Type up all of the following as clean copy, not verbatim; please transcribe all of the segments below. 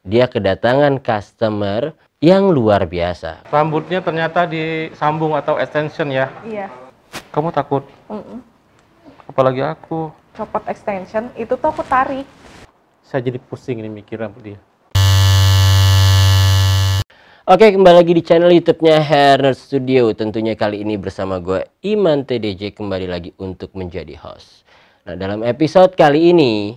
dia kedatangan customer yang luar biasa. Rambutnya ternyata disambung atau extension ya? Iya. Kamu takut? Apalagi aku. Copot extension, itu tuh aku tarik. Saya jadi pusing ini mikir rambut dia. Oke, kembali lagi di channel YouTube-nya Hair Nerd Studio. Tentunya kali ini bersama gue Iman TDJ kembali lagi untuk menjadi host. Nah, dalam episode kali ini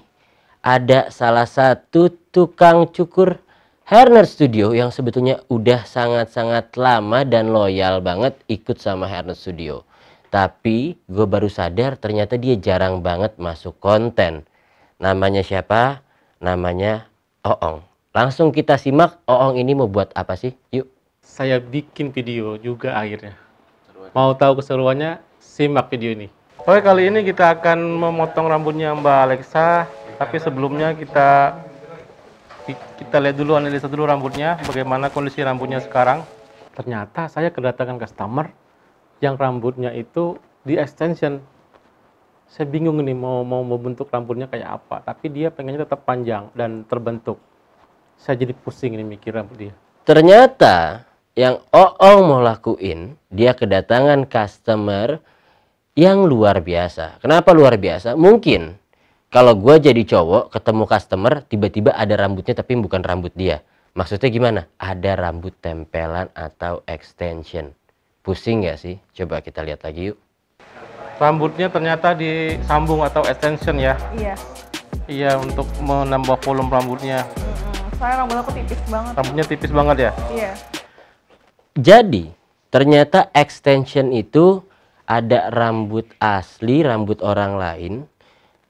ada salah satu tukang cukur Hair Nerd Studio yang sebetulnya udah sangat-sangat lama dan loyal banget ikut sama Hair Nerd Studio. Tapi gue baru sadar ternyata dia jarang banget masuk konten. Namanya siapa? Namanya Oong. Langsung kita simak Oong ini mau buat apa sih? Yuk. Saya bikin video juga akhirnya. Mau tahu keseruannya? Simak video ini. Oke, kali ini kita akan memotong rambutnya Mbak Alexa. Tapi sebelumnya kita lihat dulu, analisa dulu rambutnya, bagaimana kondisi rambutnya sekarang. Ternyata saya kedatangan customer yang rambutnya itu di extension. Saya bingung nih mau membentuk rambutnya kayak apa, tapi dia pengennya tetap panjang dan terbentuk. Saya jadi pusing ini mikir rambut dia. Ternyata yang Oong mau lakuin, dia kedatangan customer yang luar biasa. Kenapa luar biasa? Mungkin kalau gue jadi cowok ketemu customer tiba-tiba ada rambutnya tapi bukan rambut dia. Maksudnya gimana? Ada rambut tempelan atau extension. Pusing gak sih? Coba kita lihat lagi yuk. Rambutnya ternyata disambung atau extension ya? Iya. Iya, untuk menambah volume rambutnya. Soalnya rambut aku tipis banget. Rambutnya tipis banget ya? Iya. Jadi ternyata extension itu ada rambut asli, rambut orang lain.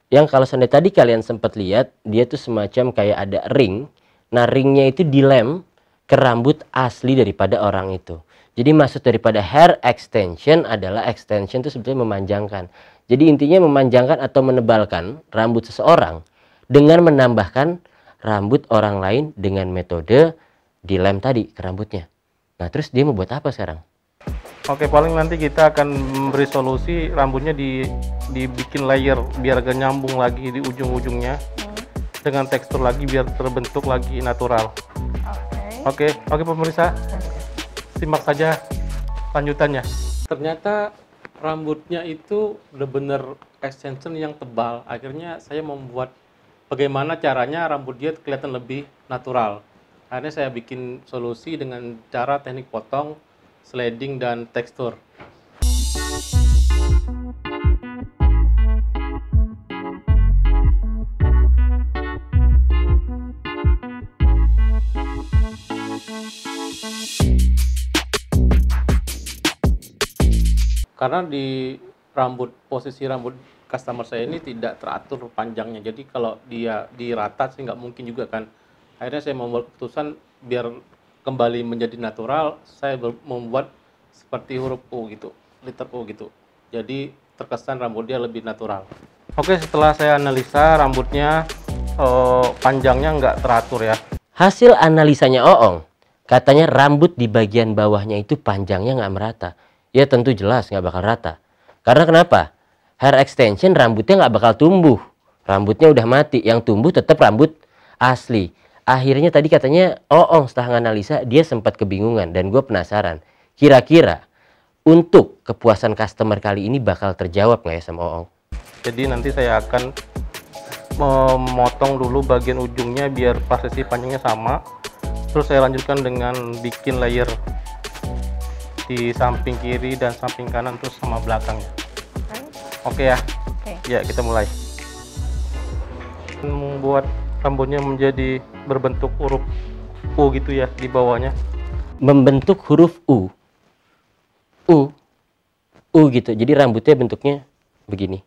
Yang kalau seandainya tadi kalian sempat lihat, dia tuh semacam kayak ada ring. Nah, ringnya itu dilem ke rambut asli daripada orang itu. Jadi maksud daripada hair extension adalah extension itu sebetulnya memanjangkan. Jadi intinya memanjangkan atau menebalkan rambut seseorang dengan menambahkan rambut orang lain dengan metode dilem tadi ke rambutnya. Nah, terus dia mau buat apa sekarang? Oke, paling nanti kita akan memberi solusi rambutnya dibikin layer biar agak nyambung lagi di ujung-ujungnya dengan tekstur lagi biar terbentuk lagi natural. Oke pemirsa, simak saja lanjutannya. Ternyata rambutnya itu benar-benar extension yang tebal. Akhirnya saya membuat bagaimana caranya rambut dia kelihatan lebih natural. Akhirnya saya bikin solusi dengan cara teknik potong, sliding, dan tekstur. Karena di posisi rambut customer saya ini tidak teratur panjangnya, jadi kalau dia dirata sih nggak mungkin juga kan. Akhirnya saya membuat keputusan biar kembali menjadi natural, saya membuat seperti huruf U gitu, letter U gitu. Jadi terkesan rambut dia lebih natural. Oke, setelah saya analisa rambutnya panjangnya nggak teratur ya. Hasil analisanya Oong, katanya rambut di bagian bawahnya itu panjangnya nggak merata. Ya tentu jelas nggak bakal rata. Karena kenapa? Hair extension rambutnya nggak bakal tumbuh. Rambutnya udah mati, yang tumbuh tetap rambut asli. Akhirnya tadi katanya Oong setelah analisa dia sempat kebingungan dan gue penasaran. Kira-kira untuk kepuasan customer kali ini bakal terjawab nggak ya sama Oong? Jadi nanti saya akan memotong dulu bagian ujungnya biar prosesi panjangnya sama. Terus saya lanjutkan dengan bikin layer di samping kiri dan samping kanan terus sama belakangnya. Oke ya. Ya, kita mulai. Membuat rambutnya menjadi berbentuk huruf U gitu ya di bawahnya. Membentuk huruf U gitu. Jadi rambutnya bentuknya begini.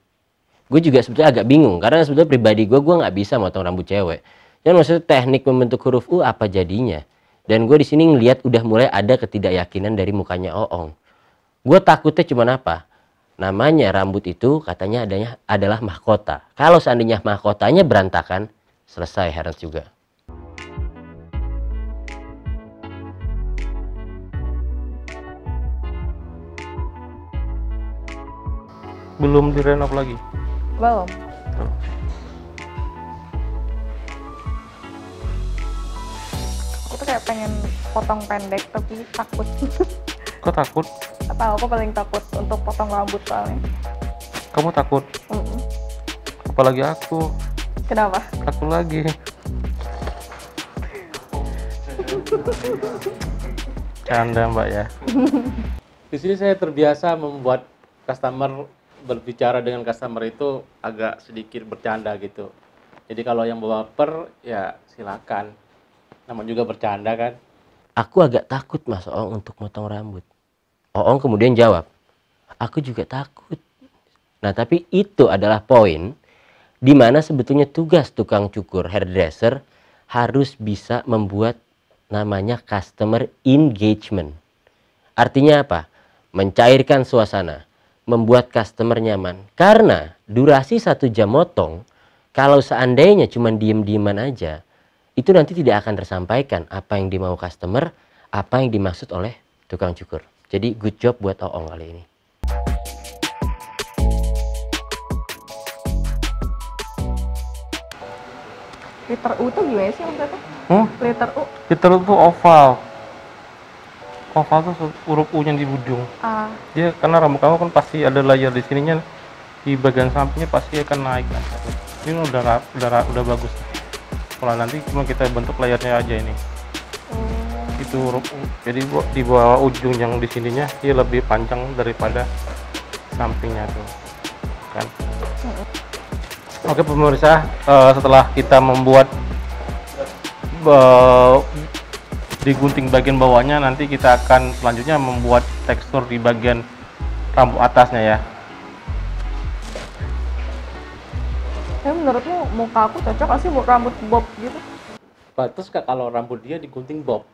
Gue juga sebetulnya agak bingung karena sebetulnya pribadi gue nggak bisa motong rambut cewek. Dan maksudnya teknik membentuk huruf U apa jadinya? Dan gue di sini ngelihat udah mulai ada ketidakyakinan dari mukanya Oong. Gue takutnya cuma apa? Namanya rambut itu katanya adalah mahkota. Kalau seandainya mahkotanya berantakan, selesai Hair Nerd juga. Belum direnov lagi? Belum. tuh kayak pengen potong pendek tapi takut. Kok takut? Atau aku paling takut untuk potong rambut soalnya. Kamu takut? Apalagi aku. Kenapa? Takut lagi. Canda Mbak ya. Di sini saya terbiasa membuat customer berbicara dengan customer itu agak sedikit bercanda gitu. Jadi kalau yang baper ya silakan. Namanya juga bercanda kan. Aku agak takut Mas Oong untuk motong rambut. Oong kemudian jawab, aku juga takut. Nah tapi itu adalah poin di mana sebetulnya tugas tukang cukur hairdresser harus bisa membuat namanya customer engagement. Artinya apa? Mencairkan suasana, membuat customer nyaman. Karena durasi 1 jam motong, kalau seandainya cuma diem-dieman aja, itu nanti tidak akan tersampaikan apa yang dimau customer, apa yang dimaksud oleh tukang cukur. Jadi good job buat Oong kali ini. Letter U tuh gimana sih maksudnya? Letter U. Letter U tuh oval. Oval tuh huruf U-nya di ujung. Dia karena rambut kamu kan pasti ada layer di sininya, di bagian sampingnya pasti akan naik. Ini udah bagus. Kalau nanti cuma kita bentuk layarnya aja ini. Itu huruf U. Jadi di bawah ujung yang di sininya dia lebih panjang daripada sampingnya tuh. Kan? Oke pemirsa, setelah kita membuat digunting bagian bawahnya, nanti kita akan selanjutnya membuat tekstur di bagian rambut atasnya ya. Menurutmu muka aku cocok gak sih buat rambut bob gitu? Pantas kak kalau rambut dia digunting bob.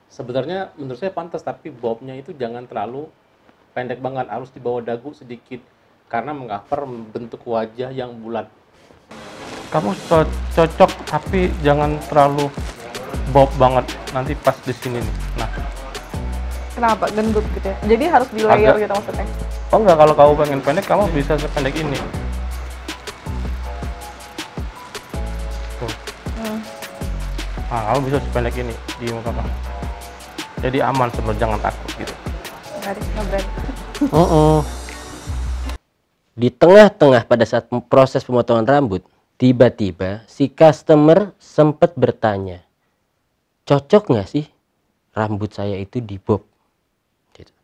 Sebenarnya menurut saya pantas, tapi bobnya itu jangan terlalu pendek banget, harus di bawah dagu sedikit karena mengcover bentuk wajah yang bulat. Kamu cocok tapi jangan terlalu bob banget, nanti pas di sini nih. Nah. Kenapa gendut gitu ya? Jadi harus di layer gitu maksudnya? Oh enggak, kalau kamu pengen pendek kamu bisa sependek ini. Tuh. Nah, kamu bisa sependek ini di muka kamu. Jadi aman sebenarnya, jangan takut gitu. Nggak berani. Di tengah-tengah pada saat proses pemotongan rambut, tiba-tiba si customer sempat bertanya, cocok nggak sih rambut saya itu di bob? Gitu.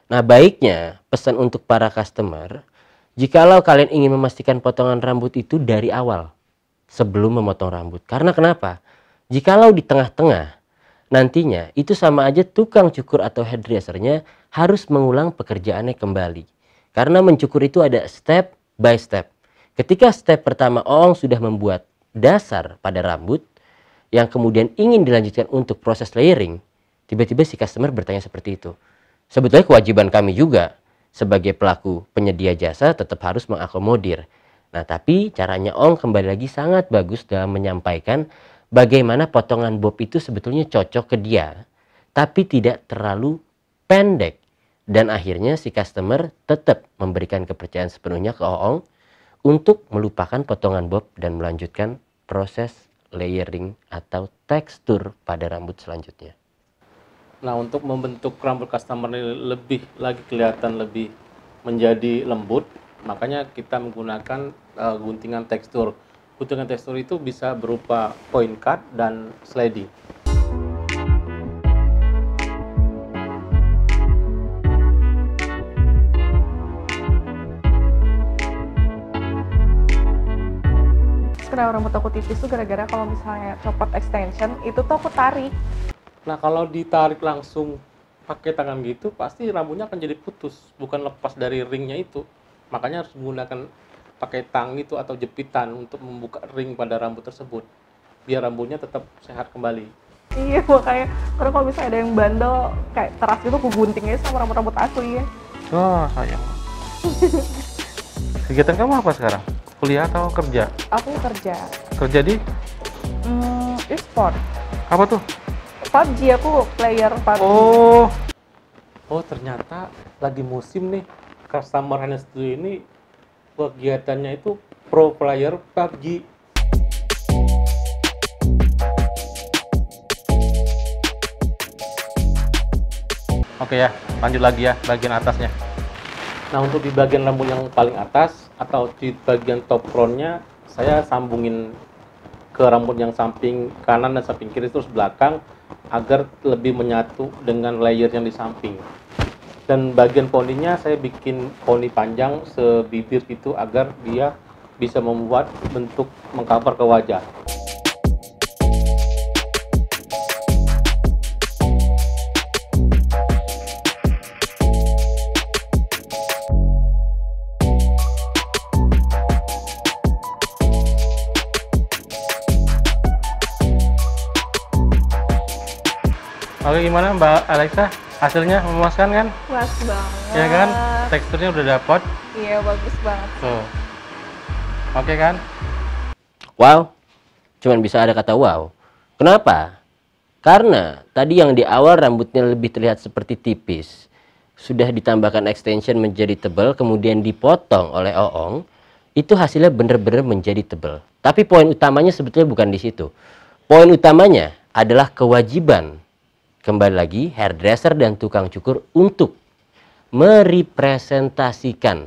Nah baiknya pesan untuk para customer, jikalau kalian ingin memastikan potongan rambut itu dari awal sebelum memotong rambut. Karena kenapa? Jikalau di tengah-tengah, nantinya itu sama aja tukang cukur atau hairdressernya harus mengulang pekerjaannya kembali. Karena mencukur itu ada step by step. Ketika step pertama Oong sudah membuat dasar pada rambut, yang kemudian ingin dilanjutkan untuk proses layering, tiba-tiba si customer bertanya seperti itu. Sebetulnya kewajiban kami juga sebagai pelaku penyedia jasa tetap harus mengakomodir. Nah tapi caranya Oong kembali lagi sangat bagus dalam menyampaikan bagaimana potongan bob itu sebetulnya cocok ke dia, tapi tidak terlalu pendek. Dan akhirnya si customer tetap memberikan kepercayaan sepenuhnya ke Oong untuk melupakan potongan bob dan melanjutkan proses layering atau tekstur pada rambut selanjutnya. Nah untuk membentuk rambut customer ini lebih lagi kelihatan lebih menjadi lembut, makanya kita menggunakan guntingan tekstur. Guntingan tekstur itu bisa berupa point cut dan sliding. Kenapa rambut aku tipis tuh gara-gara kalau misalnya copot extension itu tuh aku tarik. Nah kalau ditarik langsung pakai tangan gitu pasti rambutnya akan jadi putus, bukan lepas dari ringnya itu. Makanya harus menggunakan pakai tang itu atau jepitan untuk membuka ring pada rambut tersebut biar rambutnya tetap sehat kembali. Iya makanya, karena kalau misalnya ada yang bandel kayak teras gitu aku gunting aja sama rambut-rambut asli ya. Oh sayang. Kegiatan kamu apa sekarang? Kuliah atau kerja? Aku kerja. Kerja di? E-sport. Apa tuh? PUBG, aku player PUBG. Oh ternyata lagi musim nih customer Hana Studio ini kegiatannya itu pro player PUBG. Oke ya, lanjut lagi ya bagian atasnya. Nah, untuk di bagian rambut yang paling atas atau di bagian top frontnya, saya sambungin ke rambut yang samping kanan dan samping kiri terus belakang agar lebih menyatu dengan layer yang di samping. Dan bagian poninya saya bikin poni panjang sebibir gitu agar dia bisa membuat bentuk mengcover ke wajah. Oke, gimana Mbak Alexa? Hasilnya memuaskan kan? Puas banget. Ya kan? Teksturnya udah dapet. Iya, bagus banget. Tuh. Oke kan? Wow, cuman bisa ada kata wow. Kenapa? Karena tadi yang di awal rambutnya lebih terlihat seperti tipis, sudah ditambahkan extension menjadi tebal, kemudian dipotong oleh Oong, itu hasilnya benar-benar menjadi tebal. Tapi poin utamanya sebetulnya bukan di situ. Poin utamanya adalah kewajiban, kembali lagi, hairdresser dan tukang cukur untuk merepresentasikan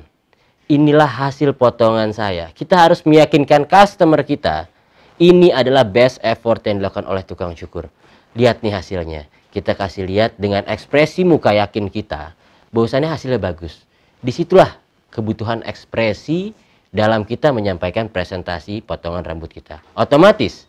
inilah hasil potongan saya. Kita harus meyakinkan customer kita ini adalah best effort yang dilakukan oleh tukang cukur. Lihat nih hasilnya. Kita kasih lihat dengan ekspresi muka yakin kita bahwasannya hasilnya bagus. Disitulah kebutuhan ekspresi dalam kita menyampaikan presentasi potongan rambut kita. Otomatis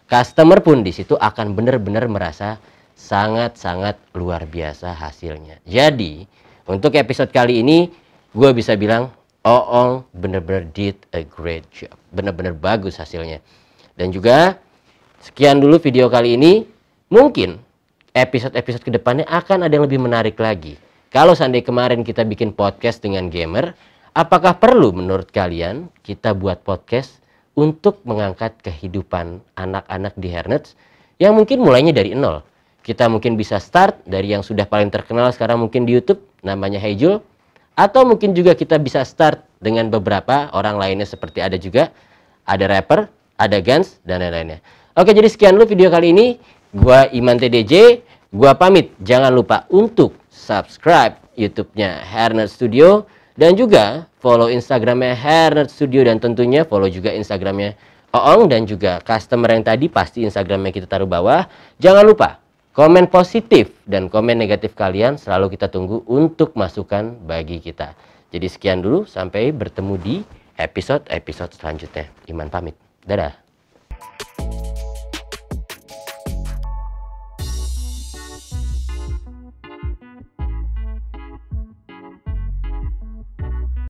customer pun di situ akan benar-benar merasa sangat-sangat luar biasa hasilnya. Jadi untuk episode kali ini gue bisa bilang Oong bener-bener did a great job. Bener-bener bagus hasilnya. Dan juga sekian dulu video kali ini. Mungkin episode-episode kedepannya akan ada yang lebih menarik lagi. Kalau seandainya kemarin kita bikin podcast dengan gamer, apakah perlu menurut kalian kita buat podcast untuk mengangkat kehidupan anak-anak di hairnuts yang mungkin mulainya dari nol? Kita mungkin bisa start dari yang sudah paling terkenal sekarang mungkin di YouTube, namanya Heijul. Atau mungkin juga kita bisa start dengan beberapa orang lainnya seperti ada juga, ada rapper, ada Guns, dan lain-lainnya. Oke, jadi sekian dulu video kali ini. Gua Iman TDJ, gua pamit. Jangan lupa untuk subscribe YouTube-nya Hairnuts Studio. Dan juga follow Instagramnya Hairnuts Studio. Dan tentunya follow juga Instagramnya Oong. Dan juga customer yang tadi pasti Instagramnya kita taruh bawah. Jangan lupa komen positif dan komen negatif kalian selalu kita tunggu untuk masukan bagi kita. Jadi sekian dulu, sampai bertemu di episode-episode selanjutnya. Iman pamit. Dadah.